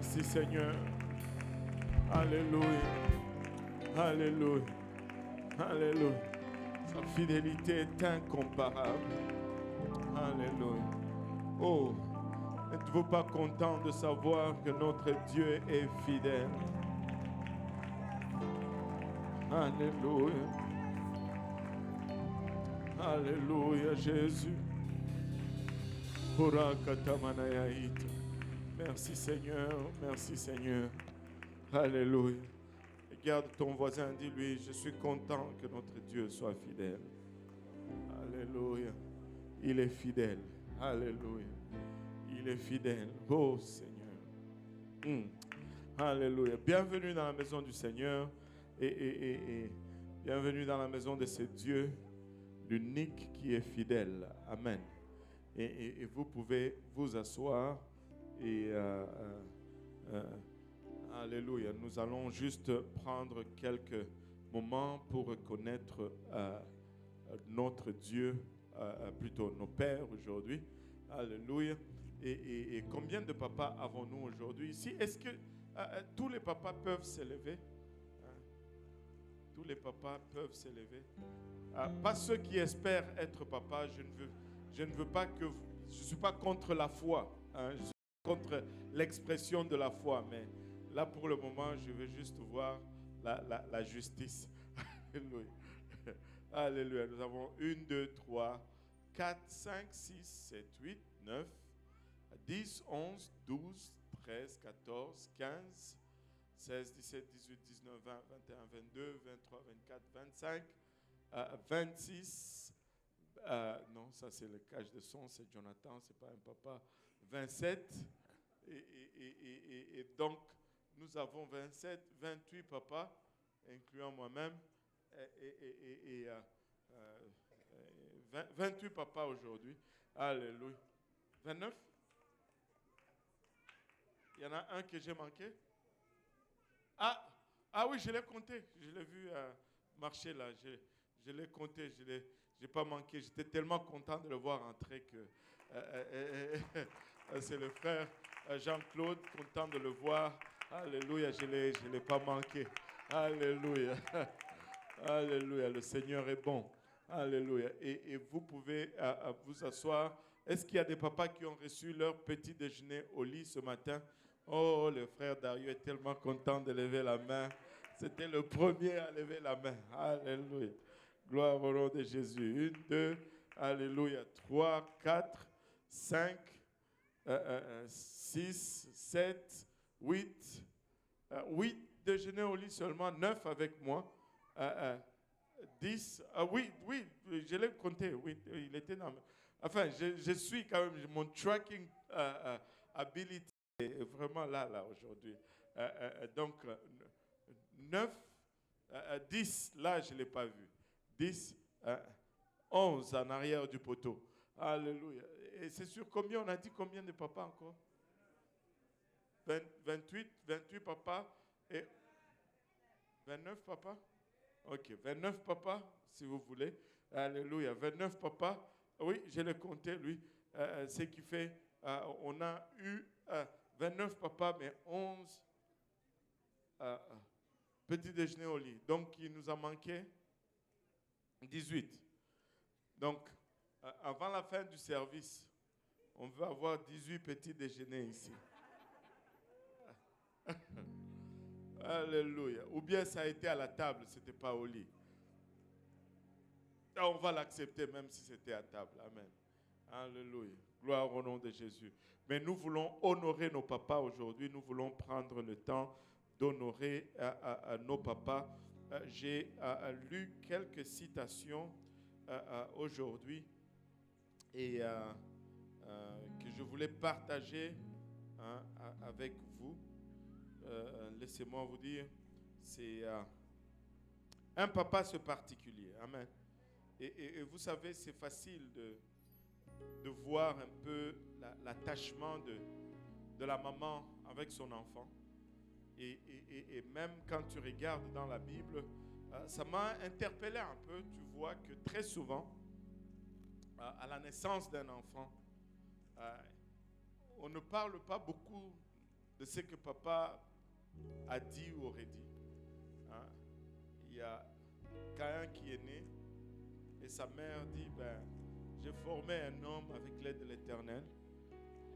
Merci Seigneur. Alléluia. Alléluia. Alléluia. Sa fidélité est incomparable. Alléluia. Oh, n'êtes-vous pas content de savoir que notre Dieu est fidèle? Alléluia. Alléluia, Jésus. Merci Seigneur, merci Seigneur. Alléluia. Regarde ton voisin, dis-lui, je suis content que notre Dieu soit fidèle. Alléluia. Il est fidèle. Alléluia. Il est fidèle. Oh Seigneur. Alléluia. Bienvenue dans la maison du Seigneur et bienvenue dans la maison de ce Dieu, l'unique qui est fidèle. Amen. Et vous pouvez vous asseoir et alléluia. Nous allons juste prendre quelques moments pour reconnaître notre Dieu, plutôt nos pères aujourd'hui. Alléluia. Et combien de papas avons-nous aujourd'hui ici? Est-ce que tous les papas peuvent s'élever? Tous les papas peuvent s'élever. Pas ceux qui espèrent être papa. Je ne veux pas que vous... Je ne suis pas contre la foi. Je suis contre l'expression de la foi. Mais là, pour le moment, je veux juste voir la justice. Alléluia. Alléluia. Nous avons 1, 2, 3, 4, 5, 6, 7, 8, 9, 10, 11, 12, 13, 14, 15, 16, 17, 18, 19, 20, 21, 22, 23, 24, 25, 26. Non, ça c'est le cage de son, c'est Jonathan, c'est pas un papa. 27. Et donc, nous avons 27, 28 papas, incluant moi-même. 28 papas aujourd'hui. Alléluia. 29? Il y en a un que j'ai manqué? Ah oui, je l'ai compté. Je l'ai vu marcher là. Je l'ai compté. Je n'ai pas manqué. J'étais tellement content de le voir entrer que c'est le frère Jean-Claude, content de le voir. Alléluia, je ne l'ai pas manqué. Alléluia. Alléluia, le Seigneur est bon. Alléluia. Et vous pouvez vous asseoir. Est-ce qu'il y a des papas qui ont reçu leur petit déjeuner au lit ce matin? Oh, le frère Dario est tellement content de lever la main. C'était le premier à lever la main. Alléluia. Gloire au nom de Jésus. 1, 2, alléluia. 3, 4, 5, 6, 7, 8. 8 déjeuners au lit seulement, 9 avec moi. 10. Oui, je l'ai compté. Oui, il était dans... Enfin, je suis quand même... Mon tracking ability est vraiment là aujourd'hui. Donc, 9, 10, là, je ne l'ai pas vu. 10, 11 en arrière du poteau. Alléluia. Et c'est sur combien? On a dit combien de papas encore? 28 papas et 29 papas? Ok, 29 papas, si vous voulez. Alléluia. 29 papas. Oui, je l'ai compté, lui. Ce qui fait, on a eu 29 papas, mais 11 petits déjeuners au lit. Donc, il nous a manqué 18. Donc, avant la fin du service, on veut avoir 18 petits déjeuners ici. Alléluia. Ou bien ça a été à la table, ce n'était pas au lit. On va l'accepter même si c'était à table. Amen. Alléluia. Gloire au nom de Jésus. Mais nous voulons honorer nos papas aujourd'hui. Nous voulons prendre le temps d'honorer nos papas. J'ai lu quelques citations aujourd'hui et que je voulais partager avec vous. Laissez-moi vous dire, c'est un papa ce particulier. Amen. Et vous savez, c'est facile de voir un peu l'attachement de la maman avec son enfant. Et même quand tu regardes dans la Bible, ça m'a interpellé un peu. Tu vois que très souvent, à la naissance d'un enfant, on ne parle pas beaucoup de ce que papa a dit ou aurait dit. Hein? Il y a Caïn qui est né et sa mère dit, j'ai formé un homme avec l'aide de l'Éternel.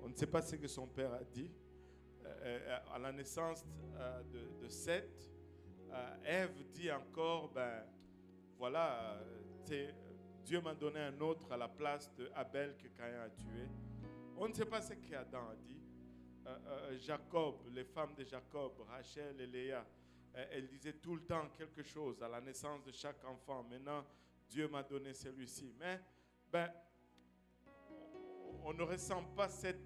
On ne sait pas ce que son père a dit. À la naissance de Seth, Ève dit encore, voilà, Dieu m'a donné un autre à la place de Abel que Caïn a tué. On ne sait pas ce qu'Adam a dit. Jacob, les femmes de Jacob, Rachel et Léa, elles disaient tout le temps quelque chose à la naissance de chaque enfant. Maintenant, Dieu m'a donné celui-ci. Mais, on ne ressent pas cette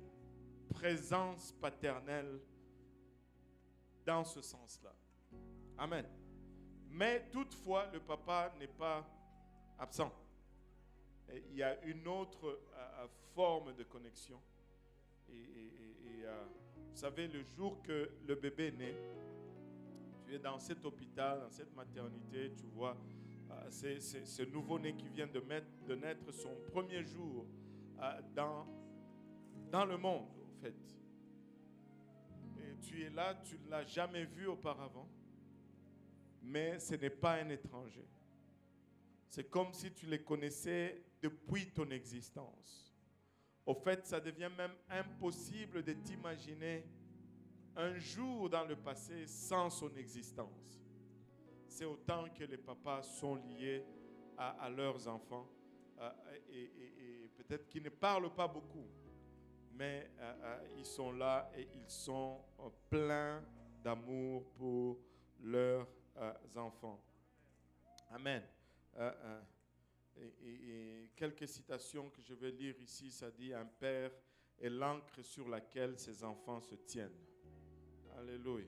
présence paternelle dans ce sens-là. Amen. Mais toutefois, le papa n'est pas absent. Et il y a une autre forme de connexion. Vous savez, le jour que le bébé est né, tu es dans cet hôpital, dans cette maternité, tu vois, c'est ce nouveau-né qui vient de naître son premier jour dans le monde, en fait. Et tu es là, tu ne l'as jamais vu auparavant, mais ce n'est pas un étranger. C'est comme si tu les connaissais depuis ton existence. Au fait, ça devient même impossible de t'imaginer un jour dans le passé sans son existence. C'est autant que les papas sont liés à leurs enfants et peut-être qu'ils ne parlent pas beaucoup, mais ils sont là et ils sont pleins d'amour pour leurs enfants. Amen. Et quelques citations que je vais lire ici, ça dit: un père est l'ancre sur laquelle ses enfants se tiennent. Alléluia.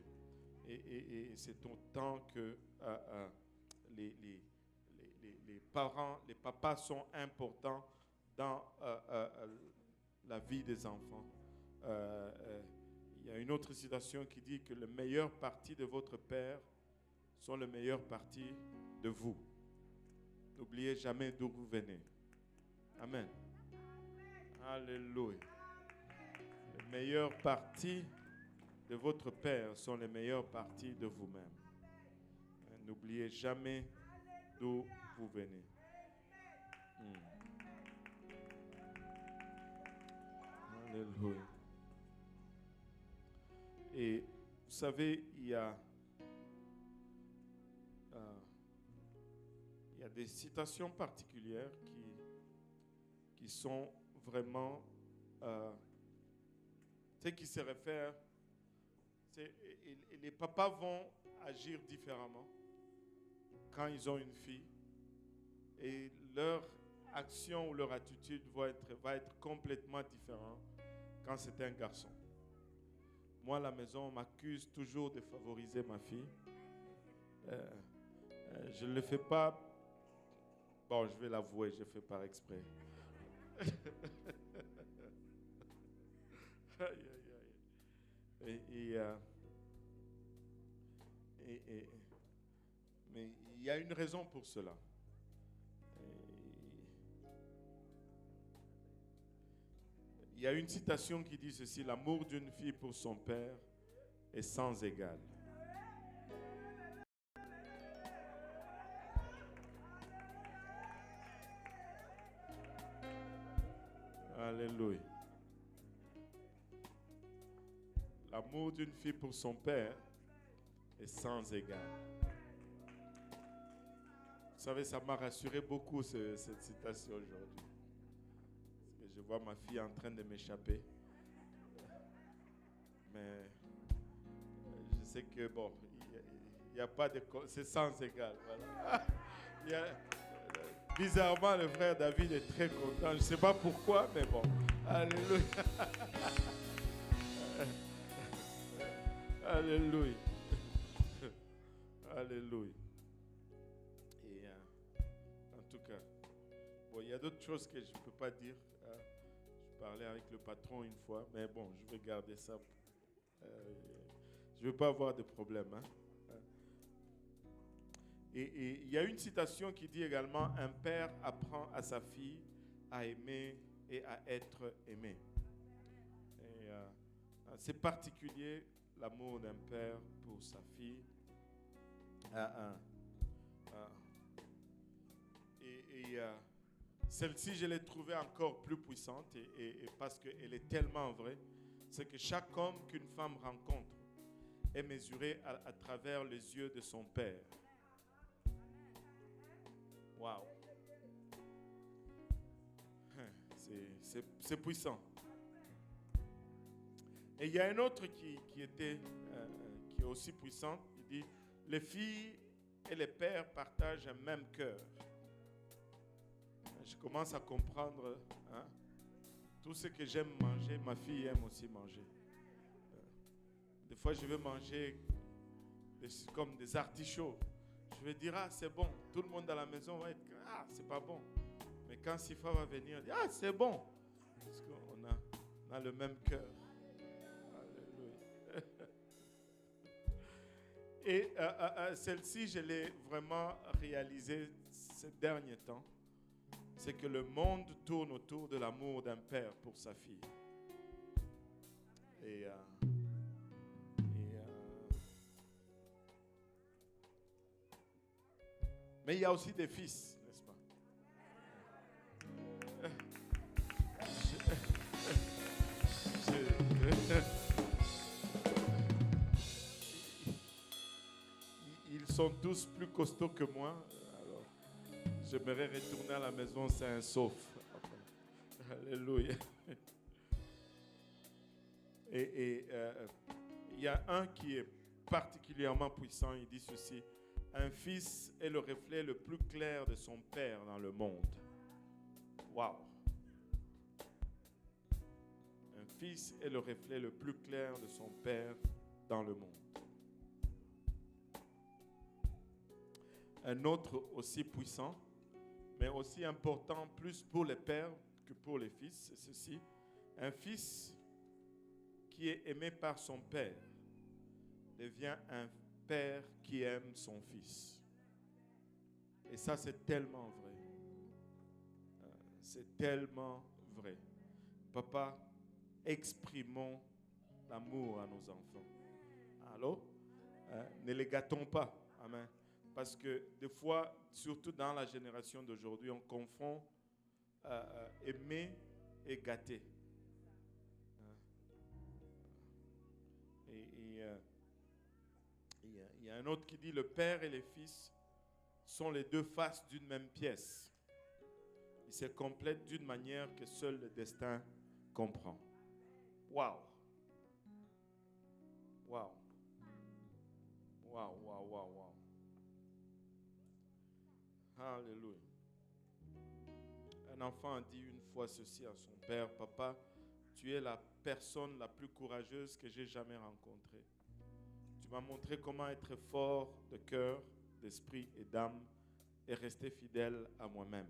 Et c'est autant que les parents, les papas sont importants dans la vie des enfants. Il y a une autre citation qui dit que les meilleures parties de votre père sont les meilleures parties de vous. N'oubliez jamais d'où vous venez. Amen. Alléluia. Les meilleures parties de votre père sont les meilleures parties de vous-même. N'oubliez jamais d'où vous venez. Alléluia. Et vous savez, il y a des citations particulières qui sont vraiment, qui se réfèrent. Et les papas vont agir différemment quand ils ont une fille. Et leur action ou leur attitude va être complètement différente quand c'est un garçon. Moi, à la maison, on m'accuse toujours de favoriser ma fille. Je ne le fais pas. Bon, je vais l'avouer, je fais par exprès. Mais il y a une raison pour cela. Il y a une citation qui dit ceci: l'amour d'une fille pour son père est sans égal. Alléluia. L'amour d'une fille pour son père est sans égal. Vous savez, ça m'a rassuré beaucoup cette citation aujourd'hui. Parce que je vois ma fille en train de m'échapper. Mais je sais que bon, il n'y a pas de... C'est sans égal. Voilà. Bizarrement, le frère David est très content. Je ne sais pas pourquoi, mais bon. Alléluia. Alléluia. Alléluia. Et en tout cas, bon, il y a d'autres choses que je ne peux pas dire. Je parlais avec le patron une fois, mais bon, je vais garder ça. Je ne veux pas avoir de problème. Et il y a une citation qui dit également: un père apprend à sa fille à aimer et à être aimé. Et c'est particulier l'amour d'un père pour sa fille. Celle-ci, je l'ai trouvée encore plus puissante et parce qu'elle est tellement vraie. C'est que chaque homme qu'une femme rencontre est mesuré à travers les yeux de son père. Waouh! C'est puissant. Et il y a un autre qui est aussi puissant. Il dit, les filles et les pères partagent un même cœur. Je commence à comprendre, hein, tout ce que j'aime manger, ma fille aime aussi manger. Des fois, je vais manger comme des artichauts. Je vais dire, ah, c'est bon. Tout le monde à la maison va être, ah, c'est pas bon. Mais quand Sifa va venir, elle dit, ah, c'est bon. Parce qu'on a le même cœur. Alléluia. Et celle-ci, je l'ai vraiment réalisée ces derniers temps. C'est que le monde tourne autour de l'amour d'un père pour sa fille. Mais il y a aussi des fils, n'est-ce pas? Ils sont tous plus costauds que moi. Alors, j'aimerais retourner à la maison sain et sauf. Alléluia. Et il y a un qui est particulièrement puissant. Il dit ceci. Un fils est le reflet le plus clair de son père dans le monde. Waouh! Un fils est le reflet le plus clair de son père dans le monde. Un autre aussi puissant, mais aussi important, plus pour les pères que pour les fils, c'est ceci. Un fils qui est aimé par son père devient un père qui aime son fils. Et ça, c'est tellement vrai. C'est tellement vrai. Papa, exprimons l'amour à nos enfants. Allô? Ne les gâtons pas. Amen. Parce que des fois, surtout dans la génération d'aujourd'hui, on confond aimer et gâter. Il y a un autre qui dit, le père et les fils sont les deux faces d'une même pièce. Ils se complètent d'une manière que seul le destin comprend. Waouh! Waouh! Waouh, waouh, waouh, waouh. Alléluia. Un enfant a dit une fois ceci à son père, papa, tu es la personne la plus courageuse que j'ai jamais rencontrée. Tu m'as montré comment être fort de cœur, d'esprit et d'âme et rester fidèle à moi-même.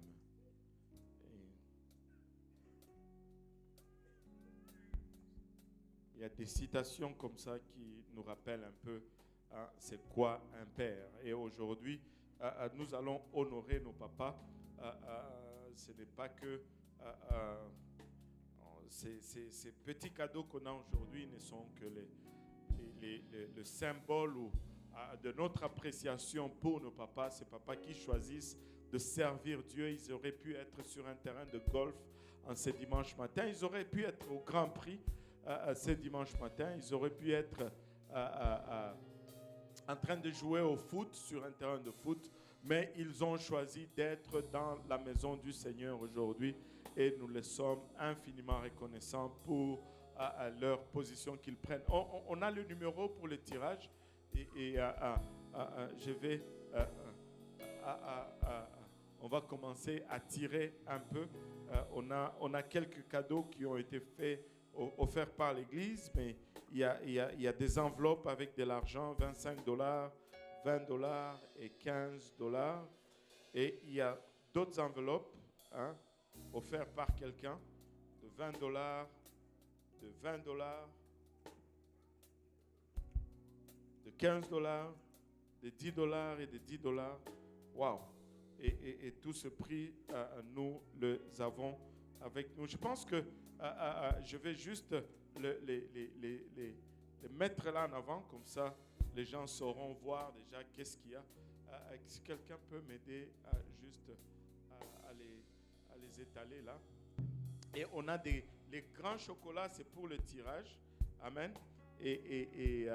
Il y a des citations comme ça qui nous rappellent un peu c'est quoi un père. Et aujourd'hui, nous allons honorer nos papas. Ce n'est pas que ces petits cadeaux qu'on a aujourd'hui ne sont que le symbole de notre appréciation pour nos papas. Ces papas qui choisissent de servir Dieu. Ils auraient pu être sur un terrain de golf en ce dimanche matin. Ils auraient pu être au Grand Prix ce dimanche matin. Ils auraient pu être en train de jouer au foot sur un terrain de foot. Mais ils ont choisi d'être dans la maison du Seigneur aujourd'hui. Et nous les sommes infiniment reconnaissants pour leur position qu'ils prennent. On a le numéro pour le tirage. Et je vais... on va commencer à tirer un peu. On a quelques cadeaux qui ont été offerts par l'Église, mais il y a des enveloppes avec de l'argent, $25, $20 et $15. Et il y a d'autres enveloppes offertes par quelqu'un de $20, de $20, de $15, de $10 et de $10. Waouh! Et tout ce prix, nous le avons avec nous. Je pense que je vais juste les mettre là en avant, comme ça, les gens sauront voir déjà qu'est-ce qu'il y a. Si quelqu'un peut m'aider à les étaler là. Et on a les grands chocolats, c'est pour le tirage. Amen. Et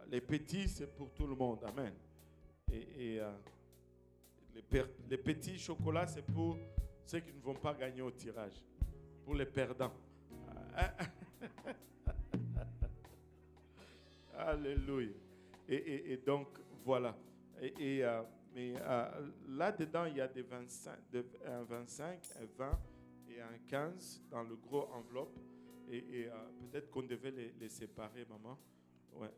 les petits, c'est pour tout le monde. Amen. Et les petits chocolats, c'est pour ceux qui ne vont pas gagner au tirage. Pour les perdants. Alléluia. Et donc, voilà. Mais là-dedans, il y a des 25, un 25, un 20 et un 15 dans le gros enveloppe. Et peut-être qu'on devait les séparer, maman. Ouais.